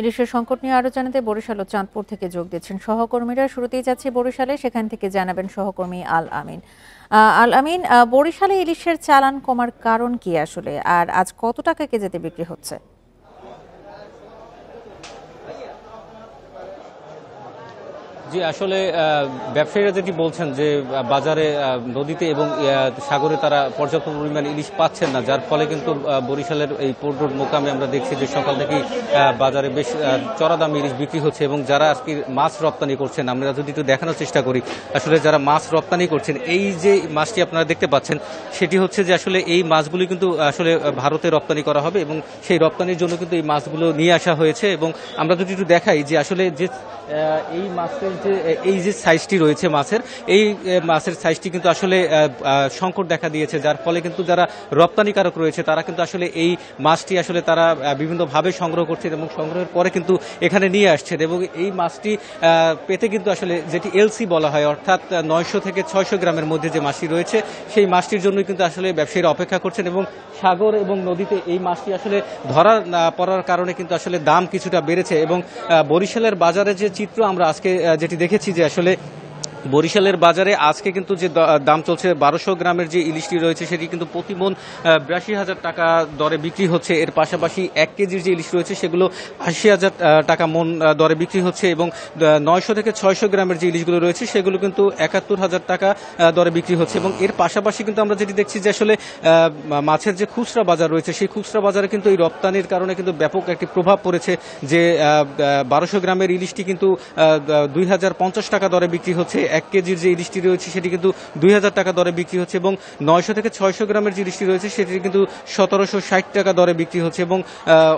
ইলিশের সংকট নিয়ে আরো জানাতে বরিশাল ও চাঁদপুর থেকে যোগ দিচ্ছেন সহকর্মীরা। শুরুতেই যাচ্ছে বরিশালে, সেখান থেকে জানাবেন সহকর্মী আল আমিন। আল আমিন, বরিশালে ইলিশের চালান কমার কারণ কি আসলে, আর আজ কত টাকা কেজিতে বিক্রি হচ্ছে? জি, আসলে ব্যবসায়ীরা যেটি বলছেন যে বাজারে নদীতে এবং সাগরে তারা পর্যাপ্ত পরিমাণ ইলিশ পাচ্ছেন না, যার ফলে কিন্তু বরিশালের এই পোর্ট রোড মোকামে আমরা দেখছি যে সকাল থেকেই বাজারে বেশ চড়া দামে ইলিশ বিক্রি হচ্ছে। এবং যারা আজকে মাছ রপ্তানি করছেন, আমরা যদি একটু দেখানোর চেষ্টা করি, আসলে যারা মাছ রপ্তানি করছেন, এই যে মাছটি আপনারা দেখতে পাচ্ছেন সেটি হচ্ছে যে আসলে এই মাছগুলি কিন্তু আসলে ভারতে রপ্তানি করা হবে এবং সেই রপ্তানির জন্য কিন্তু এই মাছগুলো নিয়ে আসা হয়েছে। এবং আমরা যদি একটু দেখাই যে আসলে যে এই মাছের যে এই যে সাইজটি রয়েছে মাছের, এই মাছের সাইজটি কিন্তু আসলে সংকট দেখা দিয়েছে, যার ফলে কিন্তু যারা রপ্তানিকারক রয়েছে তারা কিন্তু আসলে এই মাছটি আসলে তারা বিভিন্নভাবে সংগ্রহ করছেন এবং সংগ্রহের পরে কিন্তু এখানে নিয়ে আসছেন। এবং এই মাছটি পেতে কিন্তু আসলে যেটি এলসি বলা হয়, অর্থাৎ 900 থেকে 600 গ্রামের মধ্যে যে মাছটি রয়েছে সেই মাছটির জন্যই কিন্তু আসলে ব্যবসায়ীরা অপেক্ষা করছেন। এবং সাগর এবং নদীতে এই মাছটি আসলে ধরা না পড়ার কারণে কিন্তু আসলে দাম কিছুটা বেড়েছে। এবং বরিশালের বাজারে যে চিত্র আমরা আজকে যেটি দেখেছি যে আসলে বরিশালের বাজারে আজকে কিন্তু যে দাম চলছে 1200 গ্রামের যে ইলিশটি রয়েছে সেটি কিন্তু প্রতি মন 82,000 টাকা দরে বিক্রি হচ্ছে। এর পাশাপাশি 1 কেজির যে ইলিশ রয়েছে সেগুলো 80,000 টাকা মন দরে বিক্রি হচ্ছে। এবং 900 থেকে 600 গ্রামের যে ইলিশগুলো রয়েছে সেগুলো কিন্তু 71,000 টাকা দরে বিক্রি হচ্ছে। এবং এর পাশাপাশি কিন্তু আমরা যেটি দেখছি যে আসলে মাছের যে খুচরা বাজার রয়েছে সেই খুচরা বাজারে কিন্তু এই রপ্তানির কারণে কিন্তু ব্যাপক একটি প্রভাব পড়েছে, যে 1200 গ্রামের ইলিশটি কিন্তু 2,050 টাকা দরে বিক্রি হচ্ছে। 1 কেজির যে ইলিশটি রয়েছে সেটি কিন্তু 2,000 টাকা দরে বিক্রি হচ্ছে। এবং 900 থেকে 600 গ্রামের যে ইলিশটি রয়েছে সেটি কিন্তু 1760 টাকা দরে বিক্রি হচ্ছে। এবং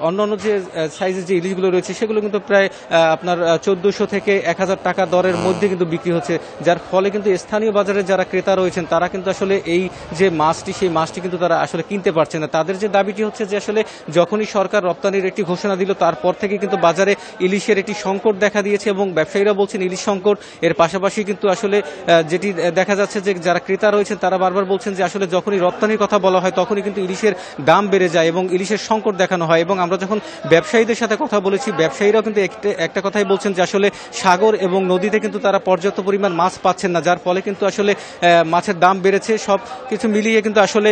অন্যান্য যে সাইজের যে ইলিশগুলো রয়েছে সেগুলো কিন্তু প্রায় আপনার 1400 থেকে 1000 টাকা দরের মধ্যে কিন্তু বিক্রি হচ্ছে, যার ফলে কিন্তু স্থানীয় বাজারে যারা ক্রেতা রয়েছেন তারা কিন্তু আসলে এই যে মাছটি সেই মাছটি কিন্তু তারা আসলে কিনতে পারছে না। তাদের যে দাবিটি হচ্ছে যে আসলে যখনই সরকার রপ্তানির একটি ঘোষণা দিল তারপর থেকে কিন্তু বাজারে ইলিশের একটি সংকট দেখা দিয়েছে এবং ব্যবসায়ীরা বলছেন ইলিশ সংকট। এর পাশাপাশি কিন্তু আসলে যেটি দেখা যাচ্ছে যে যারা ক্রেতা রয়েছেন তারা বারবার বলছেন যে আসলে যখনই রপ্তানির কথা বলা হয় তখনই কিন্তু ইলিশের দাম বেড়ে যায় এবং ইলিশের সংকট দেখানো হয়। এবং আমরা যখন ব্যবসায়ীদের সাথে কথা বলেছি, ব্যবসায়ীরাও কিন্তু একটা কথাই বলছেন যে আসলে সাগর এবং নদীতে কিন্তু তারা পর্যাপ্ত পরিমাণ মাছ পাচ্ছেন না, যার ফলে কিন্তু আসলে মাছের দাম বেড়েছে। সব কিছু মিলিয়ে কিন্তু আসলে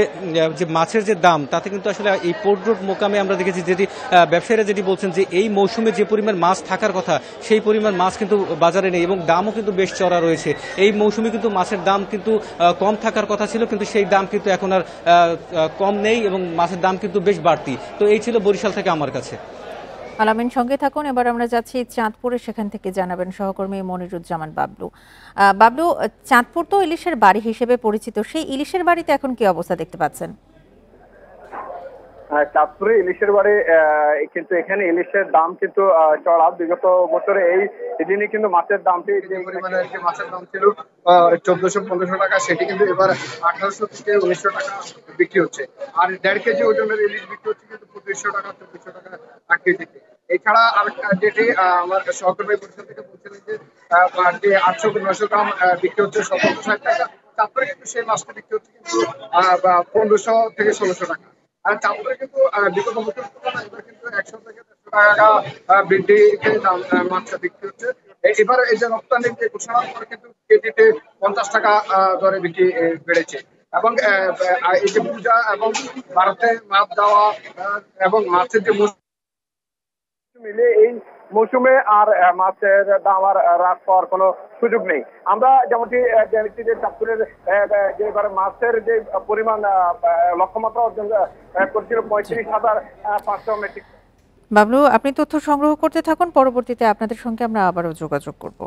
যে মাছের যে দাম তাতে কিন্তু আসলে এই পোর্ট রোড মোকামে আমরা দেখেছি যেটি ব্যবসায়ীরা যেটি বলছেন যে এই মৌসুমে যে পরিমাণ মাছ থাকার কথা সেই পরিমাণ মাছ কিন্তু বাজারে নেই এবং দামও কিন্তু বেশ চড়া রয়েছে। এই মৌসুমে কিন্তু মাছের দাম কিন্তু কম থাকার কথা ছিল, কিন্তু সেই দাম কিন্তু এখন আর কম নেই এবং মাছের দাম কিন্তু বেশ বাড়তি। তো এই ছিল বরিশাল থেকে আমার কাছে। আলামিন, সঙ্গে থাকুন। এবার আমরা যাচ্ছি চাঁদপুরে, সেখান থেকে জানাবেন সহকর্মী মনিরুজ্জামান বাবলু। বাবলু, চাঁদপুর তো ইলিশের বাড়ি হিসেবে পরিচিত, সেই ইলিশের বাড়িতে এখন কি অবস্থা দেখতে পাচ্ছেন? চাঁদপুরে ইলিশের বাড়ি, কিন্তু এখানে ইলিশের দাম কিন্তু চড়া। বিগত বছরে এই দিনে কিন্তু মাছের দামটি যে পরিমাণে মাছের দাম ছিল 1400-1500 টাকা, সেটি কিন্তু এবার 1800 থেকে 1900 টাকা বিক্রি হচ্ছে। আর 1.5 কেজি ওজনের ইলিশ বিক্রি হচ্ছে কিন্তু 2500 টাকা 2400 টাকা কেজিতে। এছাড়া আর যেটি আমার সহকর্মী পরিষদ থেকে বলছিলেন যে 800-900 গ্রাম বিক্রি হচ্ছে 1760 টাকা, চাঁদপুরে কিন্তু সেই মাছটা বিক্রি হচ্ছে কিন্তু 1500 থেকে 1600 টাকা। আর চাঁদপুরে কিন্তু বিগত বছর তুলনায় এবার কিন্তু 100 থেকে 150 টাকা বৃদ্ধি মাছটা বিক্রি হচ্ছে। এবার এই যে রপ্তানির যে ঘোষণার পরে কিন্তু কেজিতে 50 টাকা দরে বিক্রি বেড়েছে। এবং এই যে পূজা এবং ভারতে মাছ দেওয়া এবং মাছের যে মিলে এই মৌসুমে আর মাছের দাম আর হ্রাস পাওয়ার কোনো সুযোগ নেই। আমরা যেমনটি জেনেছি যে চাঁদপুরের যে এবার মাছের যে পরিমাণ লক্ষ্যমাত্রা অর্জন করছিল 35,500 মেট্রিক। বাবলু, আপনি তথ্য সংগ্রহ করতে থাকুন, পরবর্তীতে আপনাদের সঙ্গে আমরা আবারও যোগাযোগ করব।